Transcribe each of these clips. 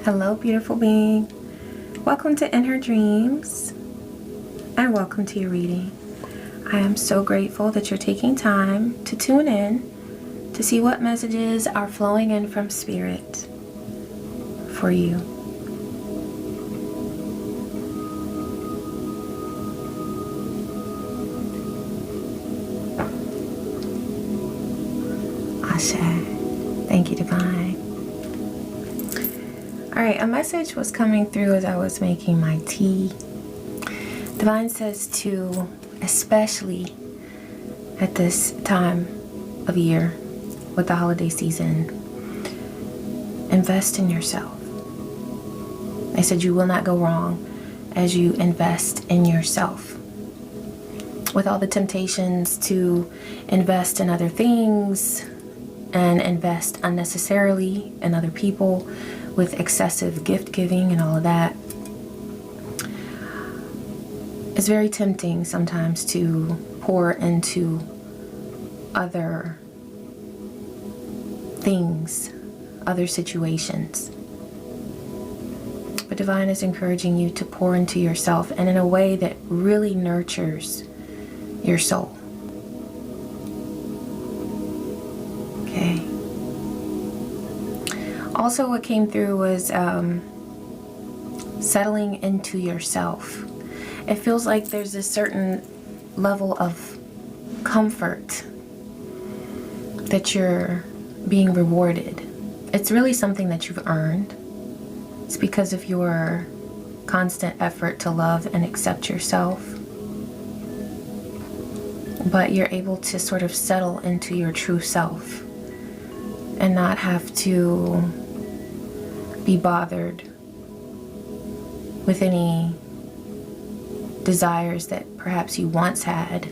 Hello, beautiful being. Welcome to In Her Dreams, and welcome to your reading. I am so grateful that you're taking time to tune in to see what messages are flowing in from Spirit for you. Ashe. Thank you, Divine. Alright, a message was coming through as I was making my tea. Divine says to, especially at this time of year with the holiday season, invest in yourself. I said you will not go wrong as you invest in yourself. With all the temptations to invest in other things and invest unnecessarily in other people, with excessive gift giving and all of that, it's very tempting sometimes to pour into other things, other situations. But Divine is encouraging you to pour into yourself, and in a way that really nurtures your soul. Okay. Also, what came through was settling into yourself. It feels like there's a certain level of comfort that you're being rewarded. It's really something that you've earned. It's because of your constant effort to love and accept yourself. But you're able to sort of settle into your true self and not have to be bothered with any desires that perhaps you once had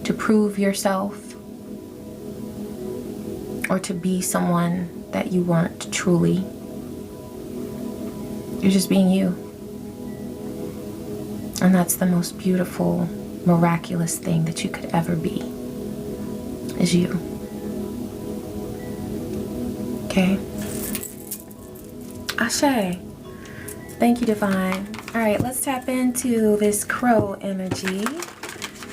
to prove yourself or to be someone that you weren't truly. You're just being you. And that's the most beautiful, miraculous thing that you could ever be, is you. Okay? Ashe. Thank you, Divine. Alright, let's tap into this crow energy.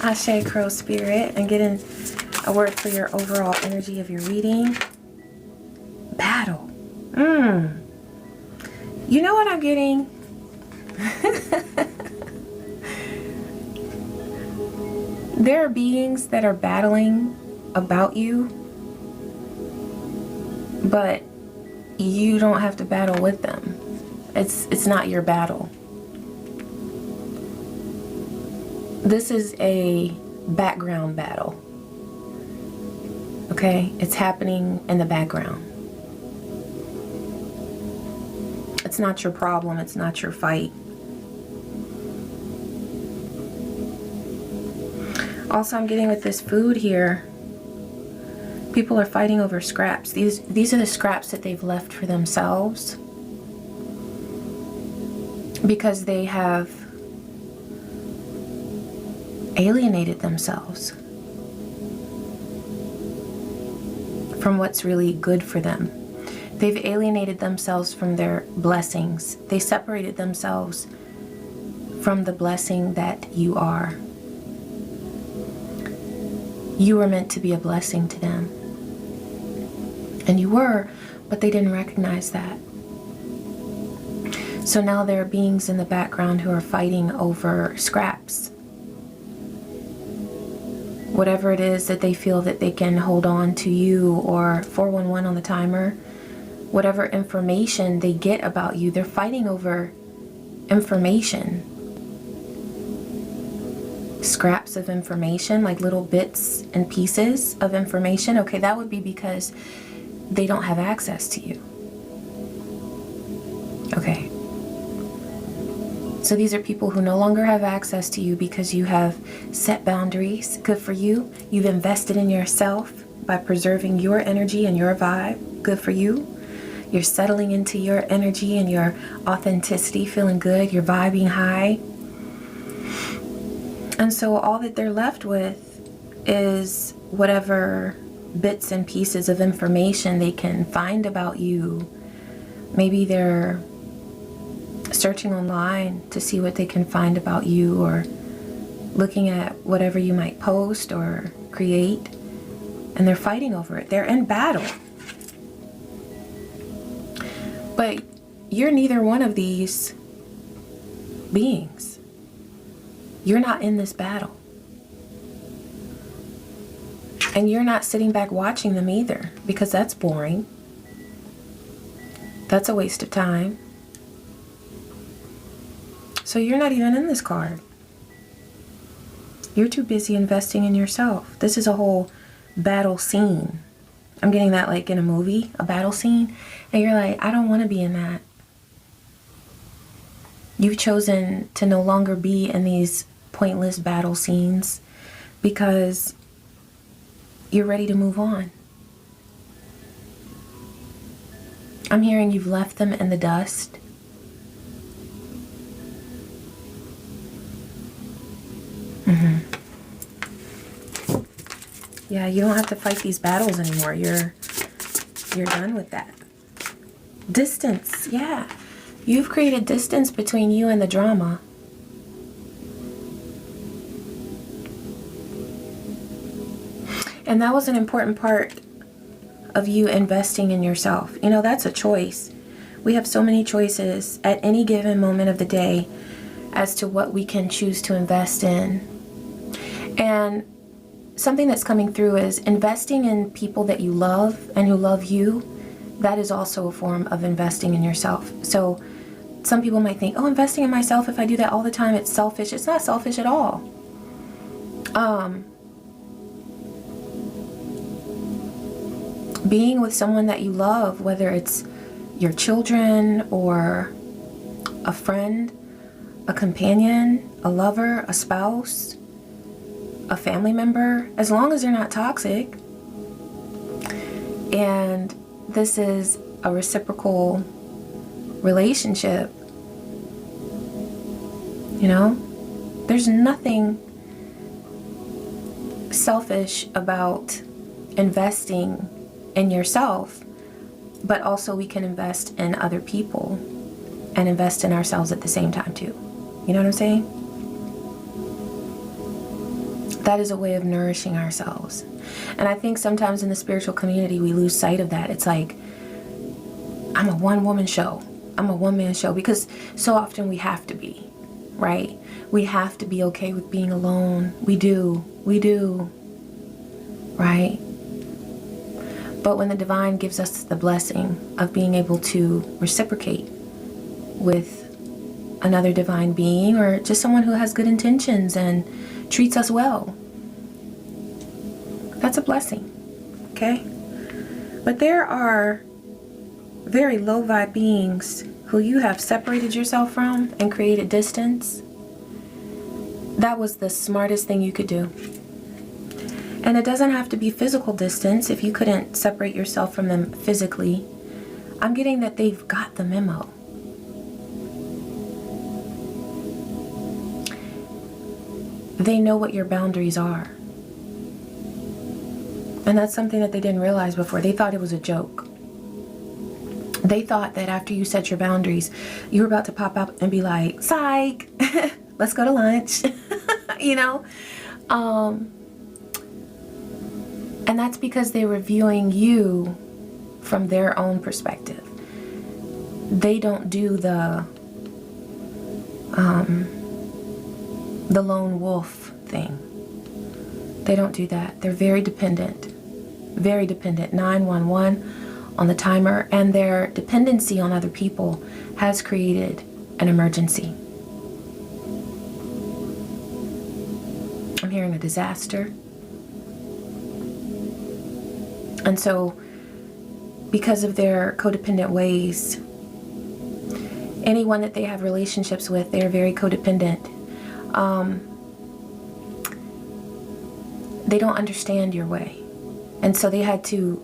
Ashe, crow spirit, and get in a word for your overall energy of your reading. Battle. You know what I'm getting? There are beings that are battling about you, but you don't have to battle with them. It's not your battle. This is a background battle. Okay? It's happening in the background. It's not your problem. It's not your fight. Also, I'm getting with this food here, people are fighting over scraps. These are the scraps that they've left for themselves because they have alienated themselves from what's really good for them. They've alienated themselves from their blessings. They separated themselves from the blessing that you are. You were meant to be a blessing to them. And you were, but they didn't recognize that. So now there are beings in the background who are fighting over scraps. Whatever it is that they feel that they can hold on to you, or 411 on the timer, whatever information they get about you, they're fighting over information. Scraps of information, like little bits and pieces of information. Okay, that would be because they don't have access to you. Okay. So these are people who no longer have access to you because you have set boundaries. Good for you. You've invested in yourself by preserving your energy and your vibe. Good for you. You're settling into your energy and your authenticity, feeling good. You're vibing high. And so all that they're left with is whatever bits and pieces of information they can find about you Maybe they're searching online to see what they can find about you, or looking at whatever you might post or create, and they're fighting over it. They're in battle. But you're neither one of these beings. You're not in this battle. And you're not sitting back watching them either, because that's boring. That's a waste of time. So you're not even in this card. You're too busy investing in yourself. This is a whole battle scene. I'm getting that like in a movie, a battle scene. And you're like, I don't want to be in that. You've chosen to no longer be in these pointless battle scenes because you're ready to move on. I'm hearing you've left them in the dust. Yeah, you don't have to fight these battles anymore. You're done with that. Distance, yeah. You've created distance between you and the drama. And that was an important part of you investing in yourself. You know, that's a choice. We have so many choices at any given moment of the day as to what we can choose to invest in. And something that's coming through is investing in people that you love and who love you. That is also a form of investing in yourself. So some people might think, oh, investing in myself, if I do that all the time, it's selfish. It's not selfish at all. Being with someone that you love, whether it's your children or a friend, a companion, a lover, a spouse, a family member, as long as they're not toxic, and this is a reciprocal relationship, you know, there's nothing selfish about investing in yourself, but also we can invest in other people and invest in ourselves at the same time too. You know what I'm saying? That is a way of nourishing ourselves. And I think sometimes in the spiritual community we lose sight of that. It's like, I'm a one-woman show. I'm a one-man show, because so often we have to be, right? We have to be okay with being alone. We do, right? But when the divine gives us the blessing of being able to reciprocate with another divine being, or just someone who has good intentions and treats us well, that's a blessing, okay? But there are very low vibe beings who you have separated yourself from and created distance. That was the smartest thing you could do. And it doesn't have to be physical distance if you couldn't separate yourself from them physically. I'm getting that they've got the memo. They know what your boundaries are. And that's something that they didn't realize before. They thought it was a joke. They thought that after you set your boundaries, you were about to pop up and be like, psych, let's go to lunch, you know? And that's because they were viewing you from their own perspective. They don't do the lone wolf thing. They don't do that. They're very dependent. 911 on the timer, and their dependency on other people has created an emergency. I'm hearing a disaster. And so, because of their codependent ways, anyone that they have relationships with, they are very codependent. They don't understand your way. And so they had to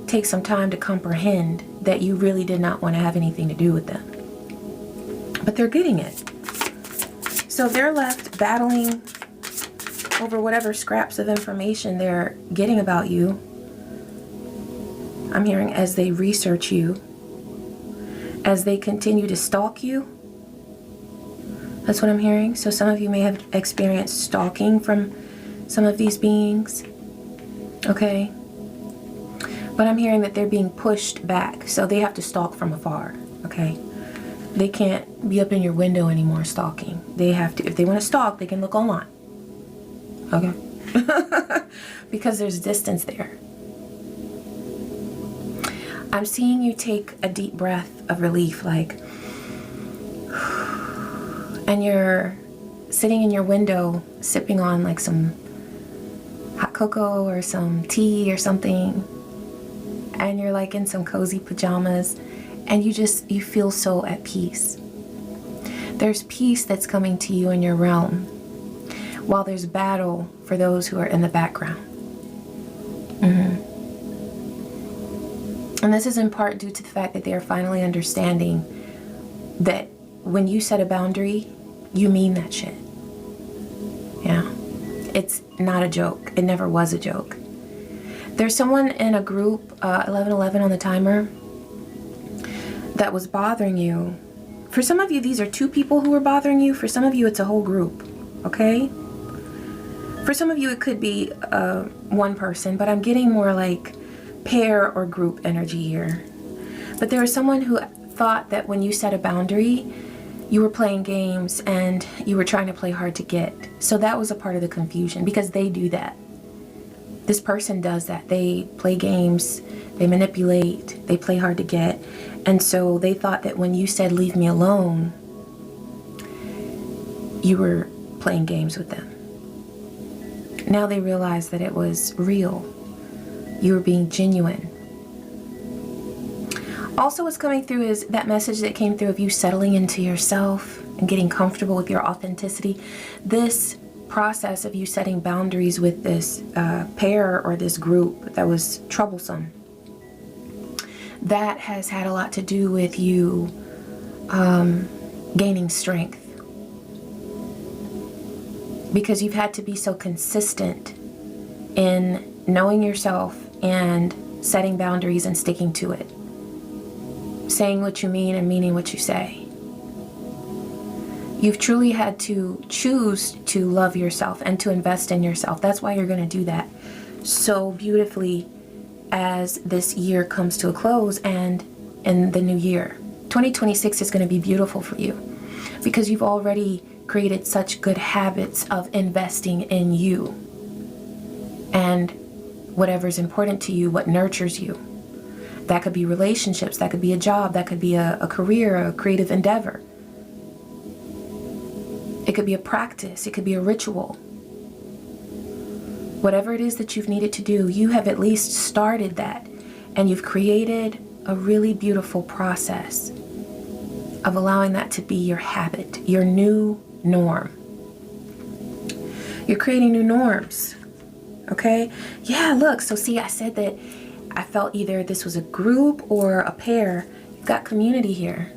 take some time to comprehend that you really did not want to have anything to do with them. But they're getting it. So they're left battling over whatever scraps of information they're getting about you. I'm hearing as they research you. as they continue to stalk you. That's what I'm hearing. So some of you may have experienced stalking from some of these beings. Okay? But I'm hearing that they're being pushed back. So they have to stalk from afar. Okay? They can't be up in your window anymore stalking. They have to, if they want to stalk, they can look online. Okay? Because there's distance there. I'm seeing you take a deep breath of relief, like, and you're sitting in your window sipping on like some hot cocoa or some tea or something, and you're like in some cozy pajamas, and you feel so at peace. There's peace that's coming to you in your realm, while there's battle for those who are in the background. And this is in part due to the fact that they are finally understanding that when you set a boundary, you mean that shit. Yeah. It's not a joke. It never was a joke. There's someone in a group, 1111 on the timer, that was bothering you. For some of you, these are two people who are bothering you. For some of you, it's a whole group. Okay? For some of you, it could be one person, but I'm getting more like pair or group energy here. But there was someone who thought that when you set a boundary, you were playing games and you were trying to play hard to get. So that was a part of the confusion, because they do that. This person does that. They play games, they manipulate, they play hard to get. And so they thought that when you said, leave me alone, you were playing games with them. Now they realize that it was real. You were being genuine. Also, what's coming through is that message that came through of you settling into yourself and getting comfortable with your authenticity. This process of you setting boundaries with this pair or this group that was troublesome, that has had a lot to do with you gaining strength. Because you've had to be so consistent in knowing yourself and setting boundaries and sticking to it. Saying what you mean and meaning what you say. You've truly had to choose to love yourself and to invest in yourself. That's why you're going to do that so beautifully as this year comes to a close and in the new year. 2026 is going to be beautiful for you because you've already created such good habits of investing in you and whatever's important to you, what nurtures you. That could be relationships, that could be a job, that could be a career, a creative endeavor. It could be a practice, it could be a ritual. Whatever it is that you've needed to do, you have at least started that, and you've created a really beautiful process of allowing that to be your habit, your new norm. You're creating new norms. Okay? Yeah, look, so see, I said that I felt either this was a group or a pair. You've got community here.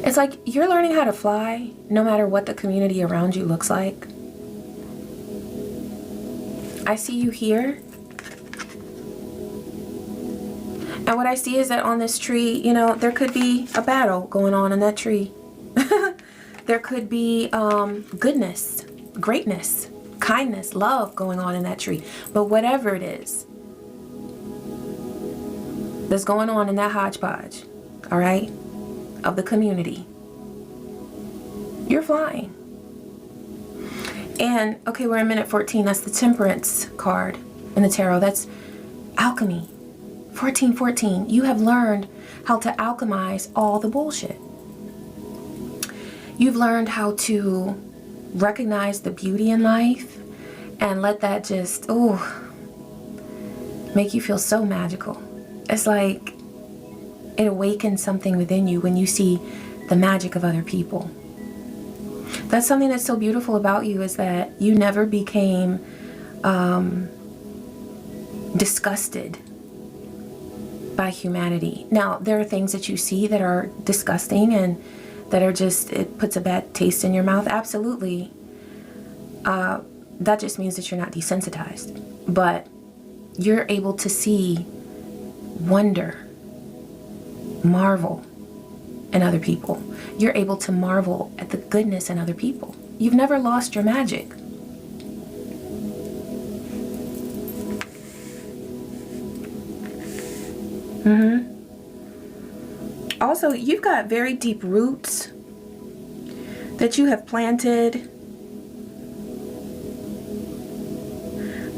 It's like you're learning how to fly no matter what the community around you looks like. I see you here. And what I see is that on this tree, you know, there could be a battle going on in that tree. There could be goodness, greatness, kindness, love going on in that tree. But whatever it is that's going on in that hodgepodge, all right, of the community, you're flying. And, okay, we're in minute 14. That's the Temperance card in the tarot. That's alchemy. 1414. You have learned how to alchemize all the bullshit. You've learned how to recognize the beauty in life and let that just, make you feel so magical. It's like it awakens something within you when you see the magic of other people. That's something that's so beautiful about you, is that you never became disgusted by humanity. Now, there are things that you see that are disgusting and that are just, it puts a bad taste in your mouth. Absolutely. That just means that you're not desensitized. But you're able to see wonder marvel in other people. You're able to marvel at the goodness in other people. You've never lost your magic. Also, you've got very deep roots that you have planted.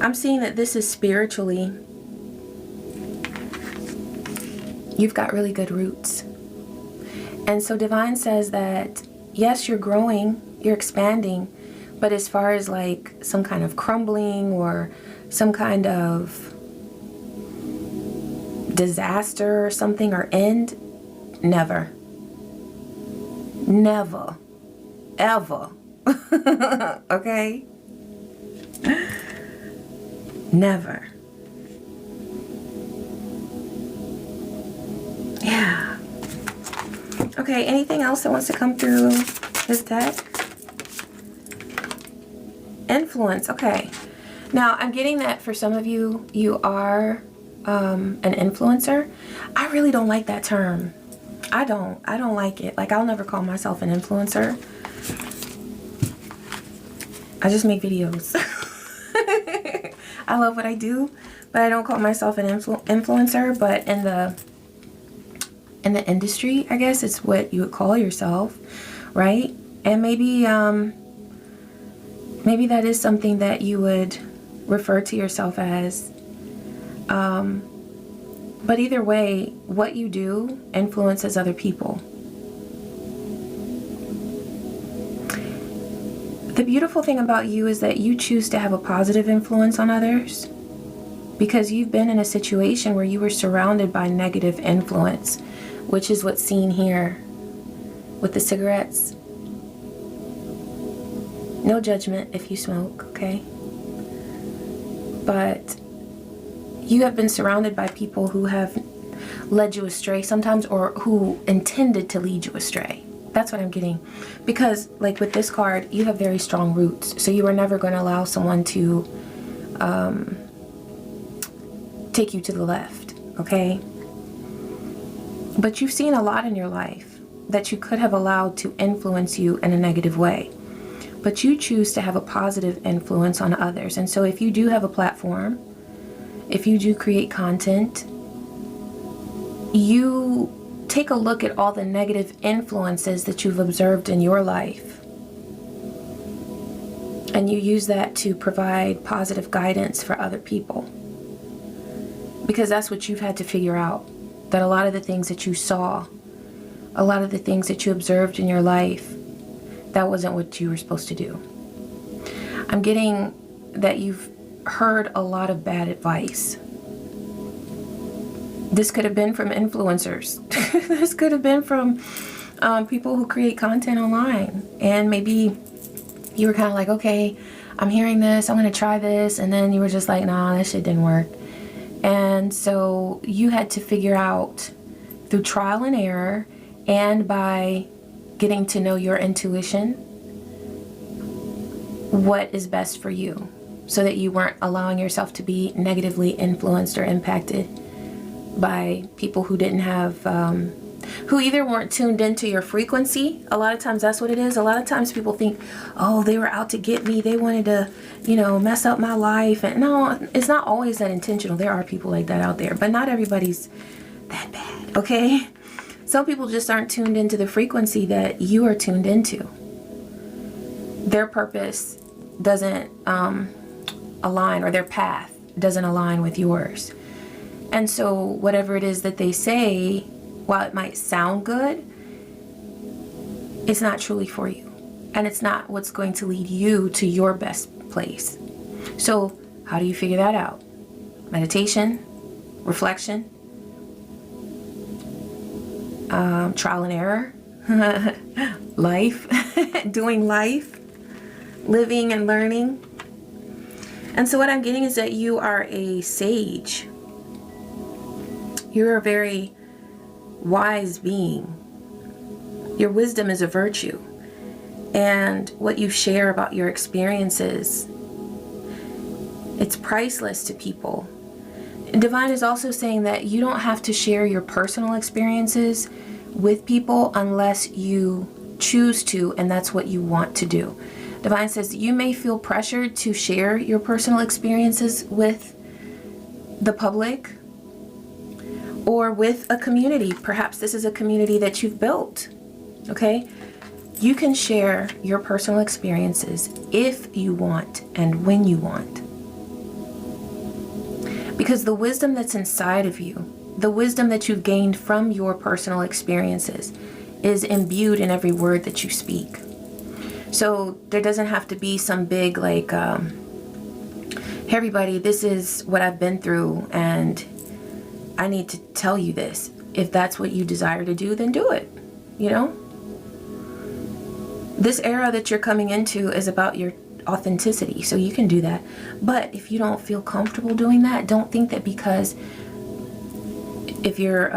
I'm seeing that this is spiritually. You've got really good roots. And so Divine says that, yes, you're growing, you're expanding, but as far as like some kind of crumbling or some kind of disaster or something or end, never. Never. Ever. Okay? Never. Yeah. Okay, anything else that wants to come through this deck? Influence. Okay. Now, I'm getting that for some of you, you are an influencer. I really don't like that term. I don't like it. Like, I'll never call myself an influencer. I just make videos. I love what I do, but I don't call myself an influencer. But in the industry, I guess it's what you would call yourself, right? And maybe maybe that is something that you would refer to yourself as. But either way, what you do influences other people. The beautiful thing about you is that you choose to have a positive influence on others because you've been in a situation where you were surrounded by negative influence, which is what's seen here with the cigarettes. No judgment if you smoke, okay? But you have been surrounded by people who have led you astray sometimes, or who intended to lead you astray. That's what I'm getting. Because, like with this card, you have very strong roots. So you are never going to allow someone to take you to the left, okay? But you've seen a lot in your life that you could have allowed to influence you in a negative way. But you choose to have a positive influence on others. And so if you do have a platform, if you do create content, you take a look at all the negative influences that you've observed in your life. And you use that to provide positive guidance for other people. Because that's what you've had to figure out. That a lot of the things that you saw, a lot of the things that you observed in your life, that wasn't what you were supposed to do. I'm getting that you've heard a lot of bad advice. This could have been from influencers. This could have been from people who create content online. And maybe you were kind of like, okay, I'm hearing this, I'm going to try this. And then you were just like, nah, that shit didn't work. And so you had to figure out through trial and error and by getting to know your intuition what is best for you, so that you weren't allowing yourself to be negatively influenced or impacted by people who didn't have, who either weren't tuned into your frequency. A lot of times that's what it is. A lot of times people think, oh, they were out to get me. They wanted to, you know, mess up my life. And no, it's not always that intentional. There are people like that out there, but not everybody's that bad, okay? Some people just aren't tuned into the frequency that you are tuned into. Their purpose doesn't align, or their path doesn't align with yours. And so whatever it is that they say, while it might sound good, it's not truly for you. And it's not what's going to lead you to your best place. So how do you figure that out? Meditation, reflection, trial and error, life, doing life, living and learning. And so what I'm getting is that you are a sage. You're a very wise being. Your wisdom is a virtue. And what you share about your experiences, it's priceless to people. Divine is also saying that you don't have to share your personal experiences with people unless you choose to, and that's what you want to do. Divine says you may feel pressured to share your personal experiences with the public or with a community. Perhaps this is a community that you've built, okay? You can share your personal experiences if you want and when you want. Because the wisdom that's inside of you, the wisdom that you've gained from your personal experiences, is imbued in every word that you speak. So there doesn't have to be some big like, hey everybody, this is what I've been through and I need to tell you this. If that's what you desire to do, then do it, you know? This era that you're coming into is about your authenticity, so you can do that. But if you don't feel comfortable doing that, don't think that because if you're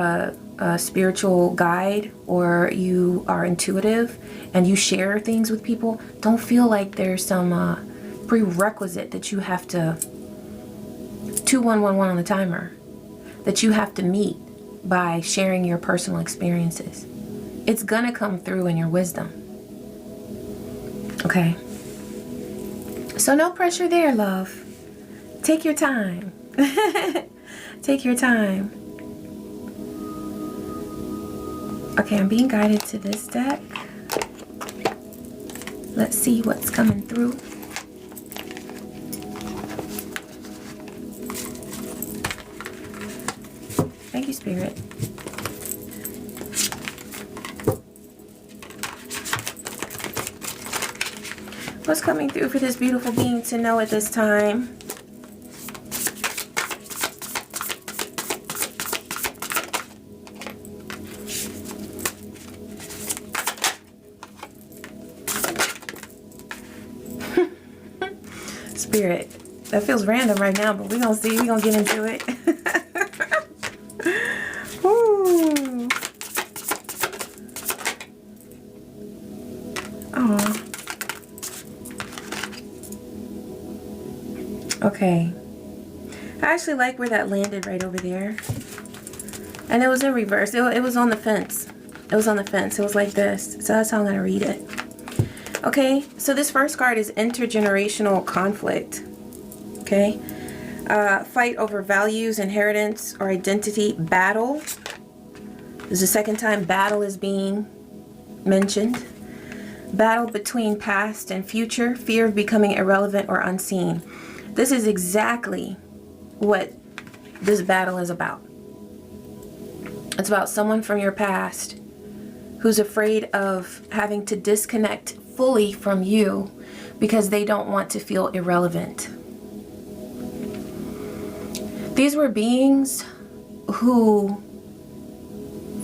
a spiritual guide or you are intuitive and you share things with people, don't feel like there's some prerequisite that you have to 2111 on the timer that you have to meet by sharing your personal experiences. It's gonna come through in your wisdom. Okay? So no pressure there, love. Take your time. Take your time. Okay, I'm being guided to this deck. Let's see what's coming through. Thank you, Spirit. What's coming through for this beautiful being to know at this time? Spirit, that feels random right now, but we're gonna see, we're gonna get into it. Ooh. Oh. Okay. I actually like where that landed right over there. And it was in reverse. It was on the fence. It was on the fence. It was like this. So that's how I'm gonna read it. Okay, so this first card is intergenerational conflict. Okay, fight over values, inheritance, or identity, battle. This is the second time battle is being mentioned. Battle between past and future, fear of becoming irrelevant or unseen. This is exactly what this battle is about. It's about someone from your past who's afraid of having to disconnect fully from you because they don't want to feel irrelevant. These were beings who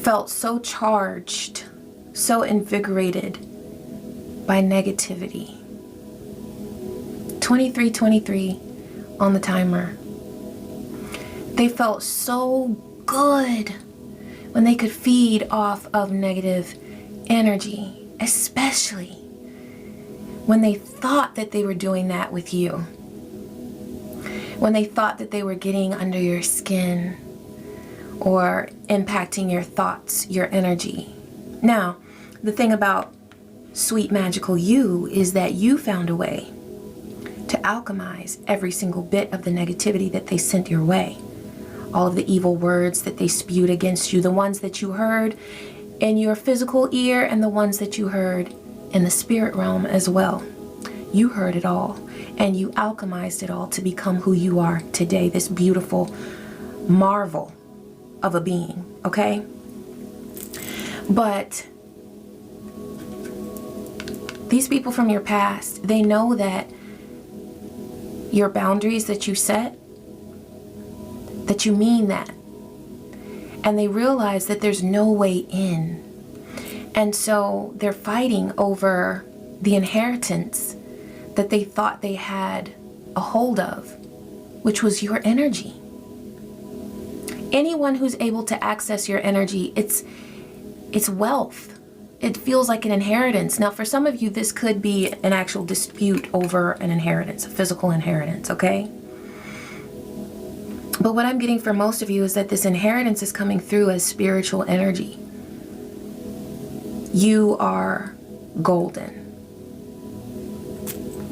felt so charged, so invigorated by negativity. 2323 on the timer. They felt so good when they could feed off of negative energy, especially when they thought that they were doing that with you. When they thought that they were getting under your skin or impacting your thoughts, your energy. Now, the thing about sweet magical you is that you found a way to alchemize every single bit of the negativity that they sent your way. All of the evil words that they spewed against you, the ones that you heard in your physical ear and the ones that you heard in the spirit realm as well. You heard it all and you alchemized it all to become who you are today, this beautiful marvel of a being, okay? But these people from your past, they know that your boundaries that you set, that you mean that. And they realize that there's no way in. And so they're fighting over the inheritance that they thought they had a hold of, which was your energy. Anyone who's able to access your energy, it's wealth. It feels like an inheritance. Now, for some of you, this could be an actual dispute over an inheritance, a physical inheritance, okay? But what I'm getting for most of you is that this inheritance is coming through as spiritual energy. You are golden.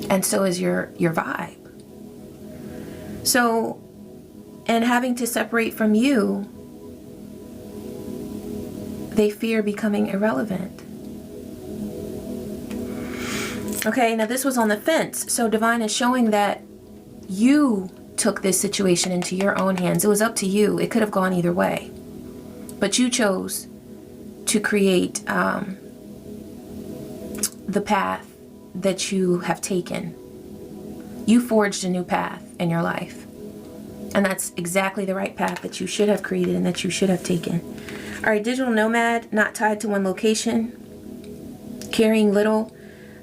And so is your vibe. So, and having to separate from you, they fear becoming irrelevant. Okay, now this was on the fence. So Divine is showing that you took this situation into your own hands. It was up to you. It could have gone either way. But you chose to create the path that you have taken. You forged a new path in your life. And that's exactly the right path that you should have created and that you should have taken. All right, digital nomad, not tied to one location, carrying little,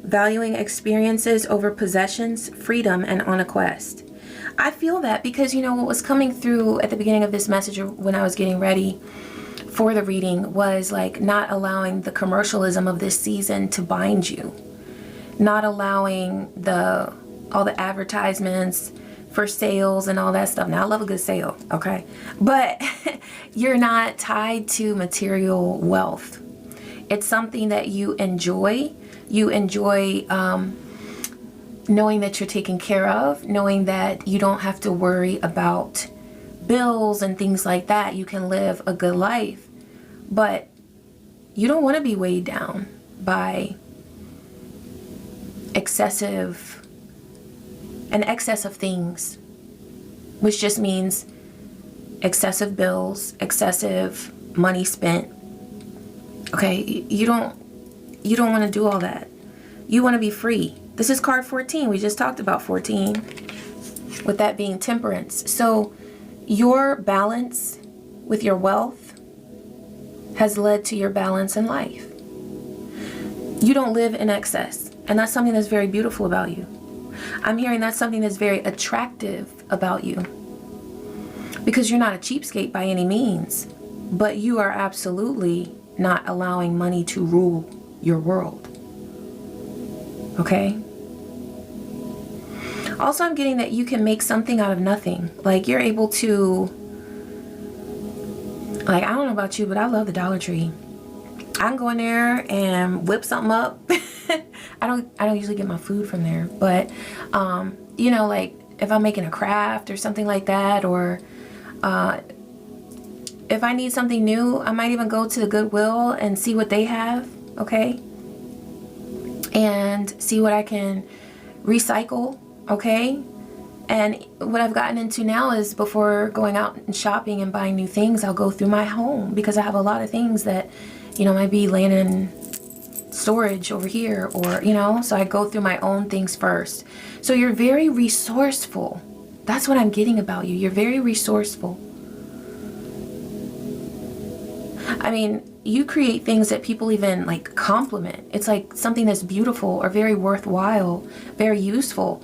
valuing experiences over possessions, freedom, and on a quest. I feel that because, you know, what was coming through at the beginning of this message when I was getting ready for the reading was like not allowing the commercialism of this season to bind you. Not allowing all the advertisements for sales and all that stuff. Now, I love a good sale, okay? But you're not tied to material wealth. It's something that you enjoy. You enjoy knowing that you're taken care of, knowing that you don't have to worry about bills and things like that. You can live a good life. But you don't want to be weighed down by excess of things, which just means excessive bills, excessive money spent. Okay, you don't want to do all that. You want to be free. This is card 14. We just talked about 14, with that being temperance. So your balance with your wealth has led to your balance in life. You don't live in excess, and that's something that's very beautiful about you. I'm hearing that's something that's very attractive about you, because you're not a cheapskate by any means, but you are absolutely not allowing money to rule your world. Okay? Also, I'm getting that you can make something out of nothing. Like, you're able to, like, I don't know about you, but I love the Dollar Tree. I can go in there and whip something up. I don't usually get my food from there, but you know, like if I'm making a craft or something like that, or if I need something new, I might even go to the Goodwill and see what they have, okay? And see what I can recycle, okay? And what I've gotten into now is, before going out and shopping and buying new things, I'll go through my home, because I have a lot of things that, you know, might be laying in storage over here, or, you know, so I go through my own things first. So you're very resourceful. That's what I'm getting about you. You're very resourceful. I mean, you create things that people even like compliment. It's like something that's beautiful or very worthwhile, very useful.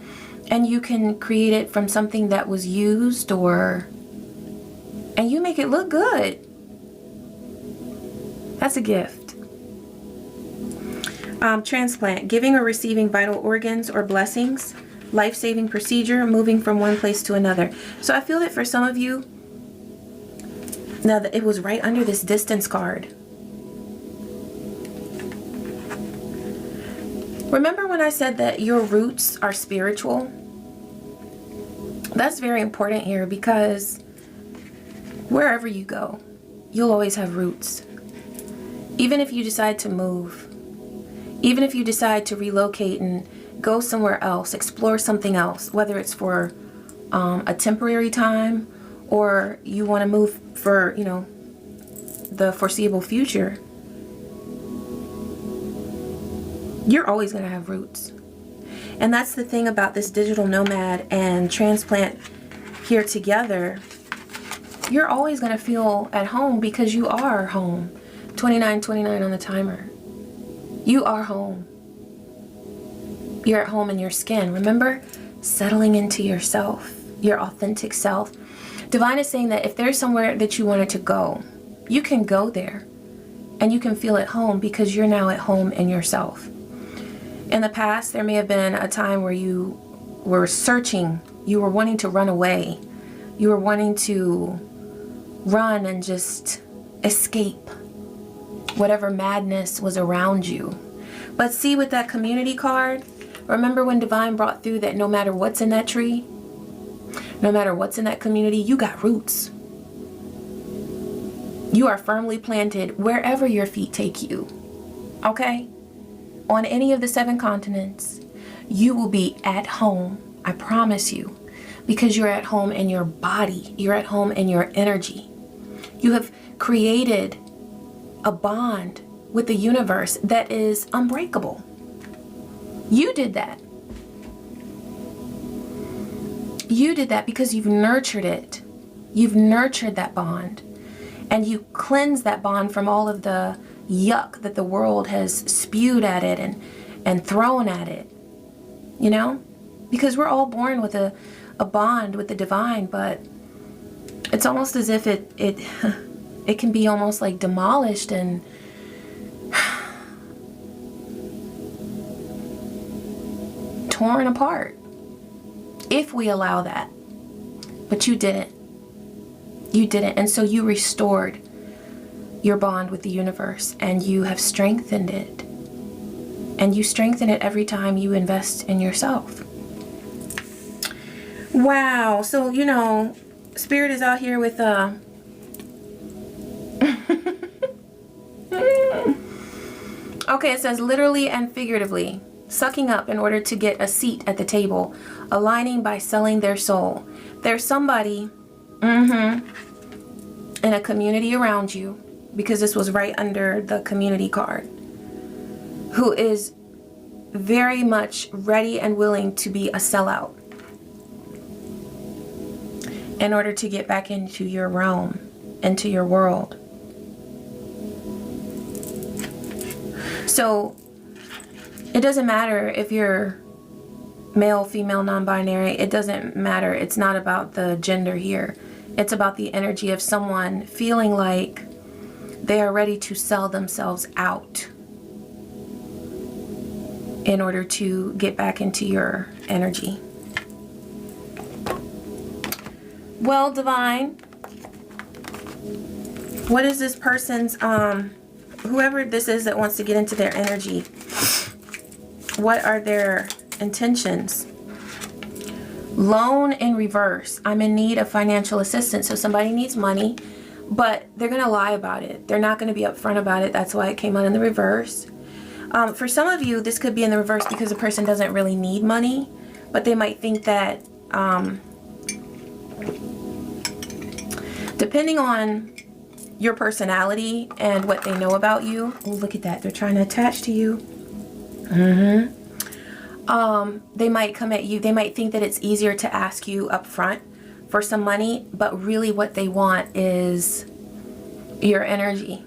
And you can create it from something that was used, and you make it look good. That's a gift. Transplant, giving or receiving vital organs or blessings, life-saving procedure, moving from one place to another. So I feel that for some of you, now that it was right under this distance card. Remember when I said that your roots are spiritual? That's very important here, because wherever you go, you'll always have roots. Even if you decide to move, even if you decide to relocate and go somewhere else, explore something else, whether it's for a temporary time, or you want to move for, you know, the foreseeable future, you're always going to have roots. And that's the thing about this digital nomad and transplant here together. You're always going to feel at home, because you are home. 2929 on the timer. You are home. You're at home in your skin. Remember, settling into yourself, your authentic self. Divine is saying that if there's somewhere that you wanted to go, you can go there and you can feel at home, because you're now at home in yourself. In the past, there may have been a time where you were searching, you were wanting to run away, You were wanting to run and just escape whatever madness was around you. But see, with that community card, remember when Divine brought through that no matter what's in that tree, no matter what's in that community, you got roots. You are firmly planted wherever your feet take you. Okay? On any of the 7 continents, you will be at home. I promise you. Because you're at home in your body. You're at home in your energy. You have created a bond with the universe that is unbreakable. You did that. You did that because you've nurtured it. You've nurtured that bond. And you cleanse that bond from all of the yuck that the world has spewed at it and thrown at it. You know? Because we're all born with a bond with the divine, but it's almost as if it can be almost like demolished and torn apart if we allow that. But you didn't. You didn't. And so you restored your bond with the universe and you have strengthened it. And you strengthen it every time you invest in yourself. Wow. So, you know, Spirit is out here with okay, it says literally and figuratively, sucking up in order to get a seat at the table, aligning by selling their soul. There's somebody in a community around you, because this was right under the community card, who is very much ready and willing to be a sellout in order to get back into your realm, into your world. So it doesn't matter if you're male, female, non-binary. It doesn't matter. It's not about the gender here. It's about the energy of someone feeling like they are ready to sell themselves out in order to get back into your energy. Well, Divine, what is this person's, whoever this is that wants to get into their energy, what are their intentions? Loan in reverse. I'm in need of financial assistance. So somebody needs money, but they're going to lie about it. They're not going to be upfront about it. That's why it came out in the reverse. For some of you, this could be in the reverse because the person doesn't really need money, but they might think that, depending on your personality and what they know about you. Oh, look at that. They're trying to attach to you. They might come at you. They might think that it's easier to ask you up front for some money, but really what they want is your energy.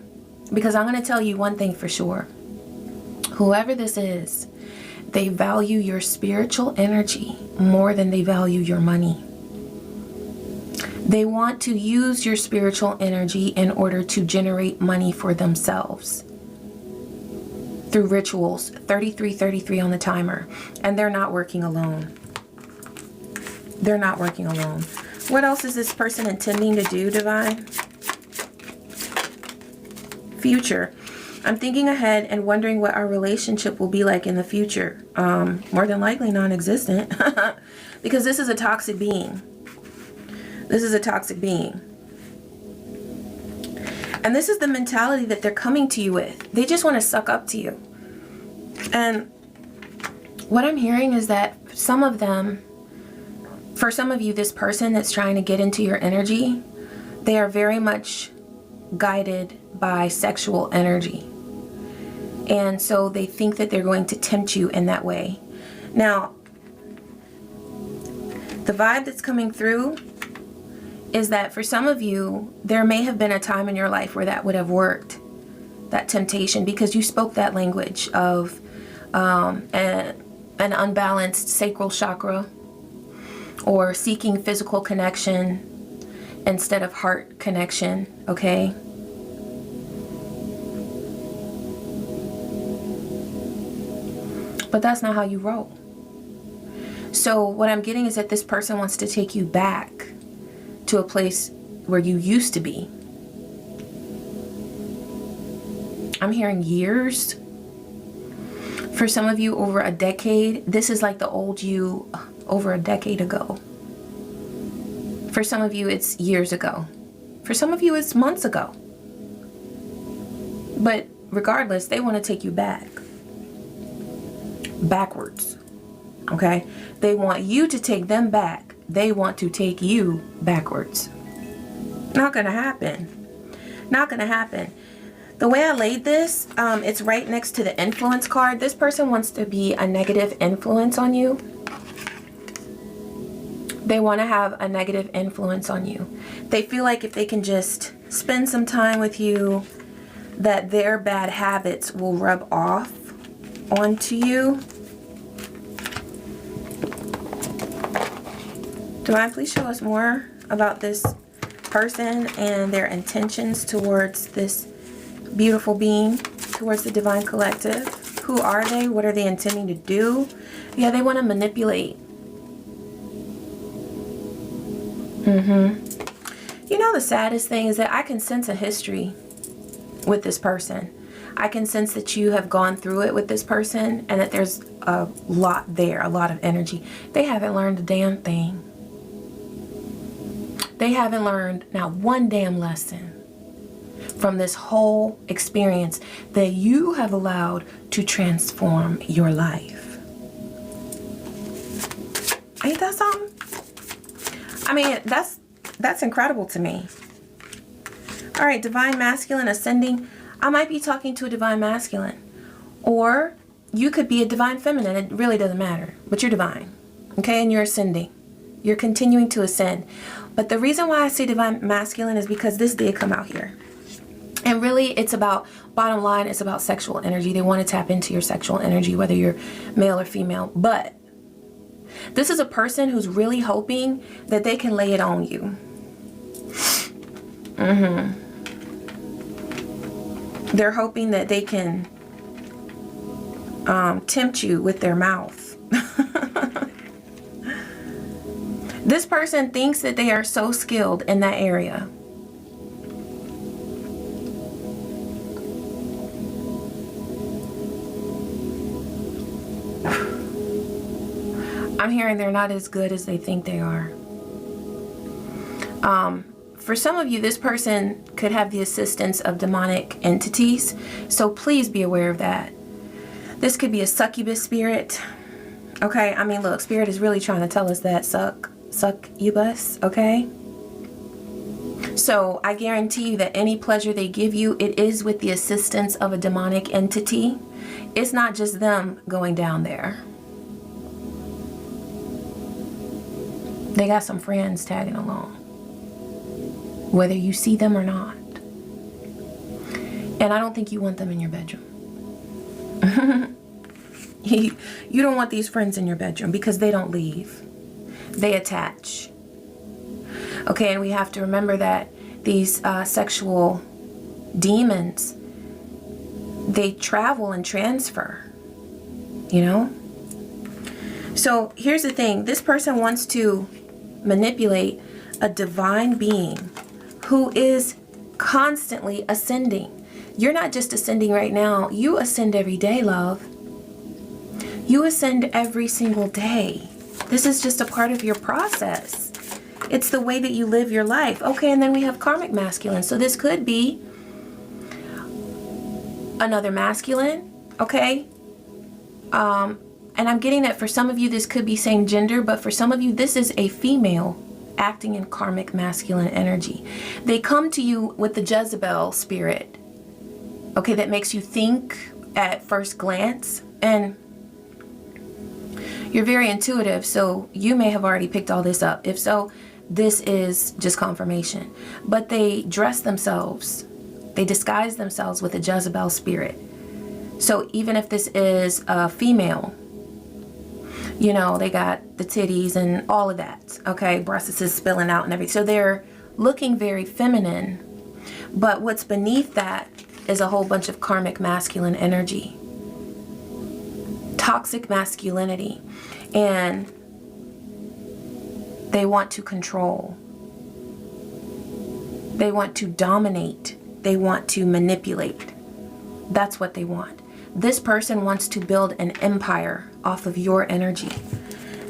Because I'm going to tell you one thing for sure. Whoever this is, they value your spiritual energy more than they value your money. They want to use your spiritual energy in order to generate money for themselves through rituals. 3333 on the timer. And they're not working alone. They're not working alone. What else is this person intending to do, Divine? Future. I'm thinking ahead and wondering what our relationship will be like in the future. More than likely non-existent. Because this is a toxic being. This is a toxic being. And this is the mentality that they're coming to you with. They just want to suck up to you. And what I'm hearing is that some of them, for some of you, this person that's trying to get into your energy, they are very much guided by sexual energy. And so they think that they're going to tempt you in that way. Now, the vibe that's coming through is that for some of you, there may have been a time in your life where that would have worked, that temptation, because you spoke that language of an unbalanced sacral chakra, or seeking physical connection instead of heart connection, okay? But that's not how you roll. So what I'm getting is that this person wants to take you back to a place where you used to be. I'm hearing years. For some of you, over a decade. This is like the old you over a decade ago. For some of you, it's years ago. For some of you, it's months ago. But regardless, they want to take you back. Backwards. Okay? They want you to take them back. They want to take you backwards. Not gonna happen. Not gonna happen. The way I laid this, it's right next to the influence card. This person wants to be a negative influence on you. They want to have a negative influence on you. They feel like if they can just spend some time with you, that their bad habits will rub off onto you. Divine, please show us more about this person and their intentions towards this beautiful being, towards the Divine Collective. Who are they? What are they intending to do? Yeah, they want to manipulate. You know, the saddest thing is that I can sense a history with this person. I can sense that you have gone through it with this person and that there's a lot there, a lot of energy. They haven't learned a damn thing. They haven't learned not one damn lesson from this whole experience that you have allowed to transform your life. Ain't that something? I mean, that's incredible to me. All right, Divine Masculine Ascending. I might be talking to a Divine Masculine, or you could be a Divine Feminine. It really doesn't matter, but you're divine, okay? And you're ascending. You're continuing to ascend. But the reason why I say Divine Masculine is because this did come out here. And really, it's about, bottom line, it's about sexual energy. They want to tap into your sexual energy, whether you're male or female. But this is a person who's really hoping that they can lay it on you. They're hoping that they can tempt you with their mouth. This person thinks that they are so skilled in that area. I'm hearing they're not as good as they think they are. For some of you, this person could have the assistance of demonic entities, so please be aware of that. This could be a succubus spirit. Okay, I mean, look, spirit is really trying to tell us that succubus, okay? So I guarantee you that any pleasure they give you, it is with the assistance of a demonic entity. It's not just them going down there. They got some friends tagging along, whether you see them or not. And I don't think you want them in your bedroom. You don't want these friends in your bedroom because they don't leave. They attach. Okay, and we have to remember that these sexual demons, they travel and transfer, you know? So here's the thing. This person wants to manipulate a divine being who is constantly ascending. You're not just ascending right now. You ascend every day, love. You ascend every single day. This is just a part of your process. It's the way that you live your life. Okay, and then we have karmic masculine. So this could be another masculine, okay? And I'm getting that for some of you, this could be same gender, but for some of you, this is a female acting in karmic masculine energy. They come to you with the Jezebel spirit, okay, that makes you think at first glance, and you're very intuitive, so you may have already picked all this up. If so, this is just confirmation. But they dress themselves, they disguise themselves with a Jezebel spirit. So even if this is a female, you know, they got the titties and all of that, okay, breasts is spilling out and everything. So they're looking very feminine, but what's beneath that is a whole bunch of karmic masculine energy, toxic masculinity, and they want to control. They want to dominate. They want to manipulate. That's what they want. This person wants to build an empire off of your energy.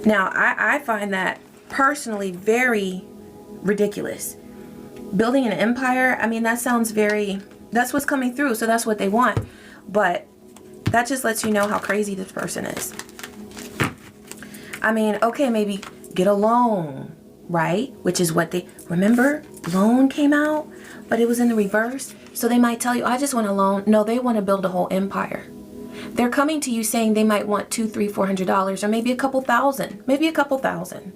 Now, I find that personally very ridiculous. Building an empire, I mean, that sounds very, that's what's coming through, so that's what they want. But that just lets you know how crazy this person is. I mean, okay, maybe get a loan, right? Which is what they, remember, loan came out, but it was in the reverse. So they might tell you, I just want a loan. No, they want to build a whole empire. They're coming to you saying they might want $200, $300, $400, or maybe a couple thousand, maybe a couple thousand.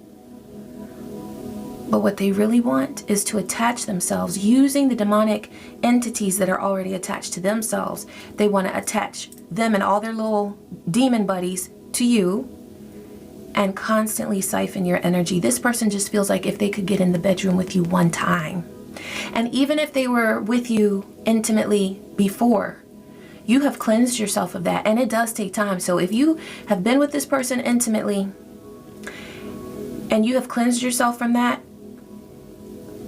But what they really want is to attach themselves using the demonic entities that are already attached to themselves. They want to attach them and all their little demon buddies to you and constantly siphon your energy. This person just feels like if they could get in the bedroom with you one time, and even if they were with you intimately before, you have cleansed yourself of that, and it does take time. So if you have been with this person intimately and you have cleansed yourself from that,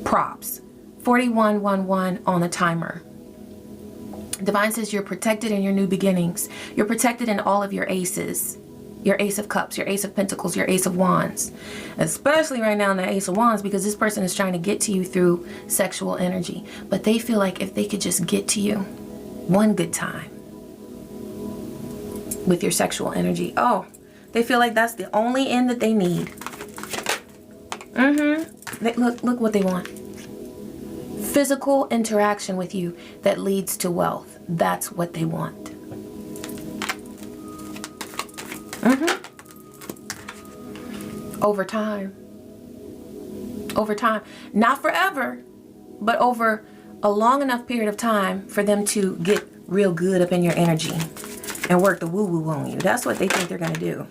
props. 4111 on the timer. Divine says you're protected in your new beginnings. You're protected in all of your aces. Your Ace of Cups, your Ace of Pentacles, your Ace of Wands. Especially right now in the Ace of Wands, because this person is trying to get to you through sexual energy. But they feel like if they could just get to you one good time with your sexual energy. Oh, they feel like that's the only end that they need. Look what they want. Physical interaction with you that leads to wealth. That's what they want. Over time. Over time. Not forever, but over a long enough period of time for them to get real good up in your energy and work the woo-woo on you. That's what they think they're going to do.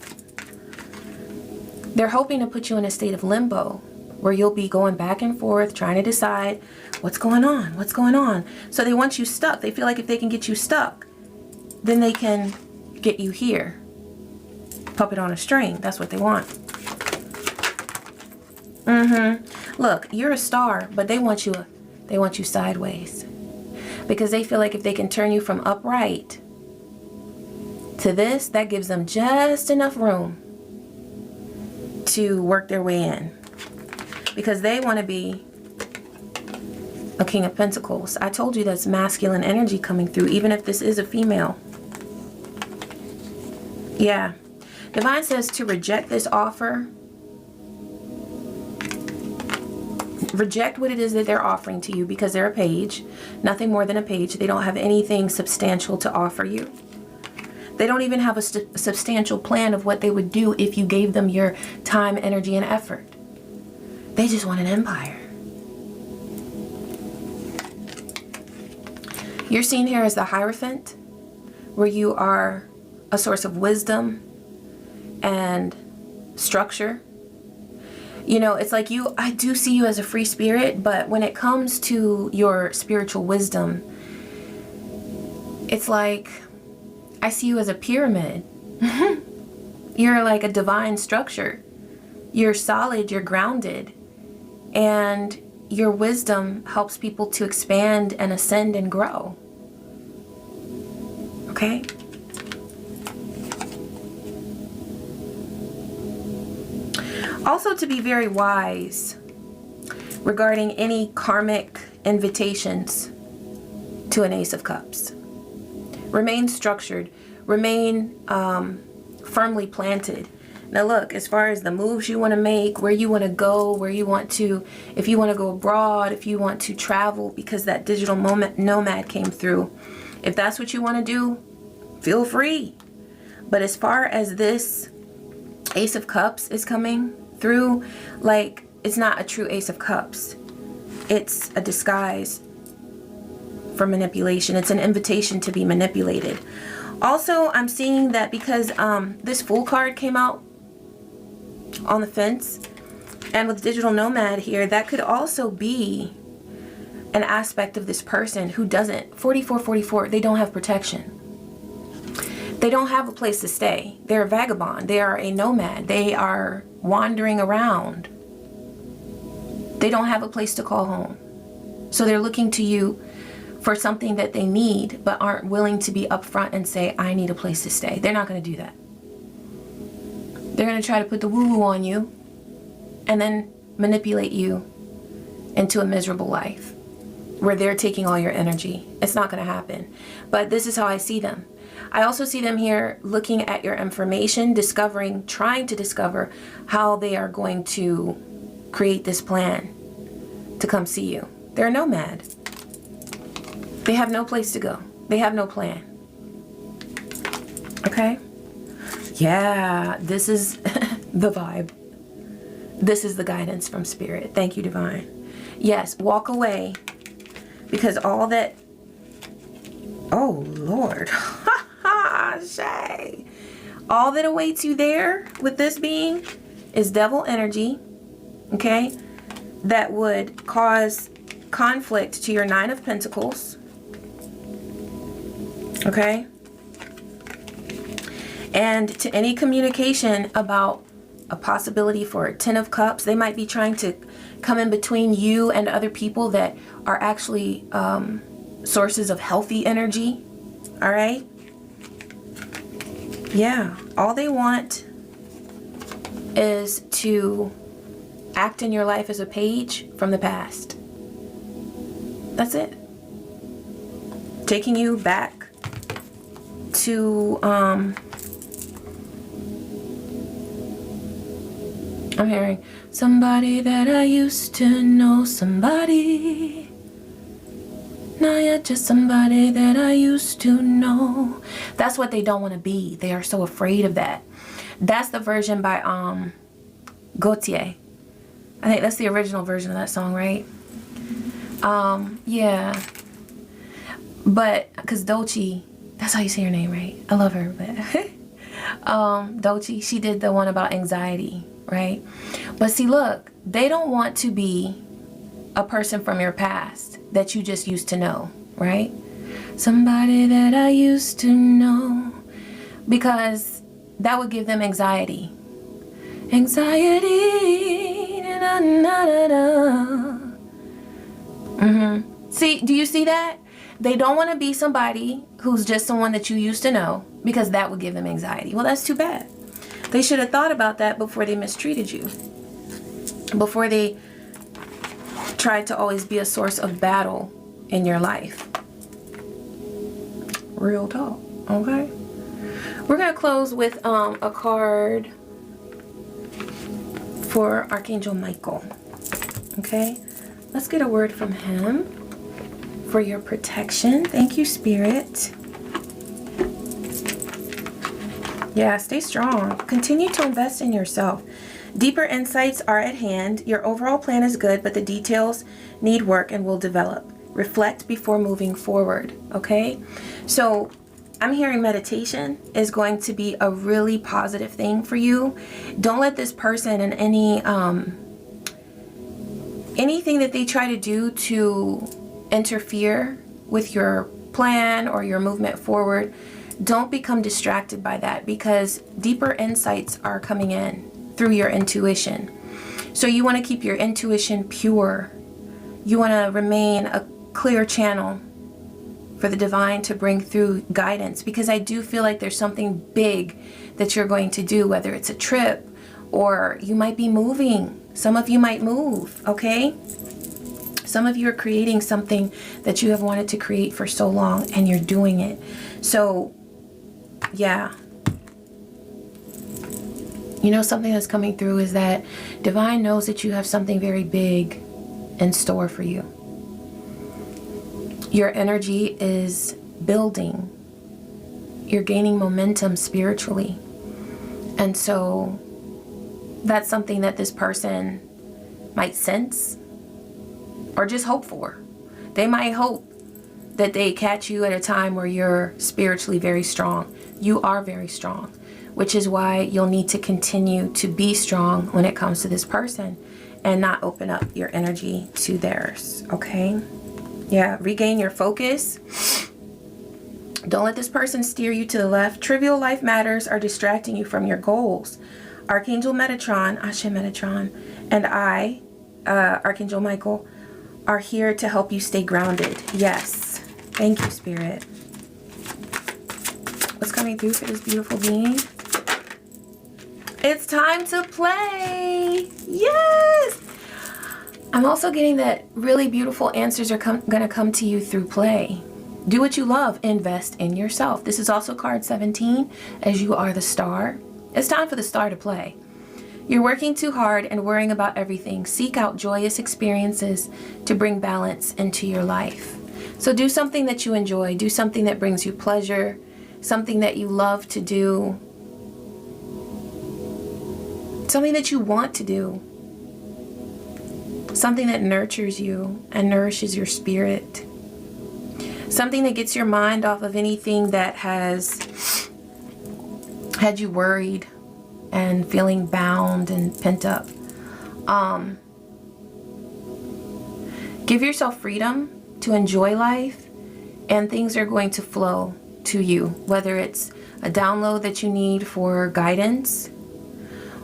They're hoping to put you in a state of limbo where you'll be going back and forth trying to decide what's going on, what's going on. So they want you stuck. They feel like if they can get you stuck, then they can get you here. Puppet on a string. That's what they want. Look, you're a star, but they want you sideways. Because they feel like if they can turn you from upright to this, that gives them just enough room to work their way in. Because they want to be a King of Pentacles. I told you that's masculine energy coming through, even if this is a female. Yeah. Divine says to reject this offer. Reject what it is that they're offering to you, because they're a page. Nothing more than a page. They don't have anything substantial to offer you. They don't even have a substantial plan of what they would do if you gave them your time, energy, and effort. They just want an empire. You're seen here as the Hierophant, where you are a source of wisdom and structure. You know, it's like I do see you as a free spirit, but when it comes to your spiritual wisdom, it's like I see you as a pyramid. You're like a divine structure. You're solid, you're grounded, and your wisdom helps people to expand and ascend and grow. Okay? Also, to be very wise regarding any karmic invitations to an Ace of Cups. Remain structured. Remain firmly planted. Now look, as far as the moves you want to make, where you want to go, where you want to, if you want to go abroad, if you want to travel, because that digital nomad came through. If that's what you want to do, feel free. But as far as this Ace of Cups is coming through, like, it's not a true Ace of Cups. It's a disguise for manipulation. It's an invitation to be manipulated. Also, I'm seeing that because this Fool card came out on the fence, and with Digital Nomad here, that could also be an aspect of this person who doesn't, 4444, they don't have protection. They don't have a place to stay. They're a vagabond. They are a nomad. They are wandering around. They don't have a place to call home. So they're looking to you for something that they need, but aren't willing to be upfront and say, I need a place to stay. They're not going to do that. They're going to try to put the woo-woo on you and then manipulate you into a miserable life where they're taking all your energy. It's not going to happen. But this is how I see them. I also see them here looking at your information, discovering, trying to discover how they are going to create this plan to come see you. They're a nomad. They have no place to go. They have no plan. Okay? Yeah, this is the vibe. This is the guidance from Spirit. Thank you, Divine. Yes, walk away, because all that... Oh, Lord. Shay. All that awaits you there with this being is devil energy, okay? That would cause conflict to your Nine of Pentacles, okay? And to any communication about a possibility for a Ten of Cups. They might be trying to come in between you and other people that are actually sources of healthy energy. All right? Yeah. All they want is to act in your life as a page from the past. That's it. Taking you back to I'm hearing somebody that I used to know, somebody. Now you're just somebody that I used to know. That's what they don't want to be. They are so afraid of that. That's the version by Gautier. I think that's the original version of that song, right? Yeah. But because Dolce, that's how you say her name, right? I love her, but Dolce, she did the one about anxiety, right? But see, look, they don't want to be a person from your past that you just used to know, right? Somebody that I used to know, because that would give them anxiety. Anxiety. Da, da, da, da. See, do you see that? They don't want to be somebody who's just someone that you used to know, because that would give them anxiety. Well, that's too bad. They should have thought about that before they mistreated you. Before they tried to always be a source of battle in your life. Real talk, okay? We're going to close with a card for Archangel Michael, okay? Let's get a word from him for your protection. Thank you, Spirit. Yeah, stay strong. Continue to invest in yourself. Deeper insights are at hand. Your overall plan is good, but the details need work and will develop. Reflect before moving forward, okay? So I'm hearing meditation is going to be a really positive thing for you. Don't let this person and anything that they try to do to interfere with your plan or your movement forward, don't become distracted by that, because deeper insights are coming in through your intuition. So you want to keep your intuition pure. You want to remain a clear channel for the divine to bring through guidance, because I do feel like there's something big that you're going to do, whether it's a trip or you might be moving. Some of you might move, okay? Some of you are creating something that you have wanted to create for so long, and you're doing it. So, yeah. You know, something that's coming through is that divine knows that you have something very big in store for you. Your energy is building. You're gaining momentum spiritually. And so that's something that this person might sense or just hope for. They might hope that they catch you at a time where you're spiritually very strong. You are very strong, which is why you'll need to continue to be strong when it comes to this person and not open up your energy to theirs, okay? Yeah, regain your focus. Don't let this person steer you to the left. Trivial life matters are distracting you from your goals. Archangel Metatron, Ashe Metatron, and I, Archangel Michael, are here to help you stay grounded. Yes. Thank you, Spirit. What's coming through for this beautiful being? It's time to play. Yes. I'm also getting that really beautiful answers are going to come to you through play. Do what you love. Invest in yourself. This is also card 17, as you are the star. It's time for the star to play. You're working too hard and worrying about everything. Seek out joyous experiences to bring balance into your life. So do something that you enjoy. Do something that brings you pleasure. Something that you love to do. Something that you want to do. Something that nurtures you and nourishes your spirit. Something that gets your mind off of anything that has had you worried and feeling bound and pent up. Give yourself freedom to enjoy life, and things are going to flow to you, whether it's a download that you need for guidance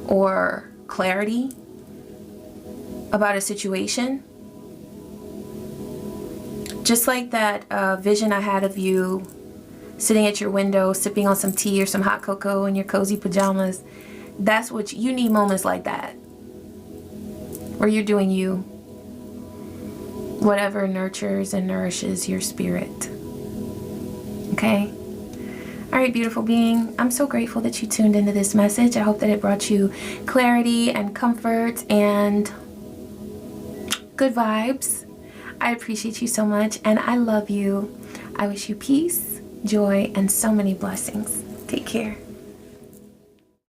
or clarity about a situation. Just like that vision I had of you sitting at your window, sipping on some tea or some hot cocoa in your cozy pajamas. That's what you need, moments like that, where you're doing you, whatever nurtures and nourishes your spirit. Okay? All right, beautiful being, I'm so grateful that you tuned into this message. I hope that it brought you clarity and comfort and good vibes. I appreciate you so much, and I love you. I wish you peace, joy, and so many blessings. Take care.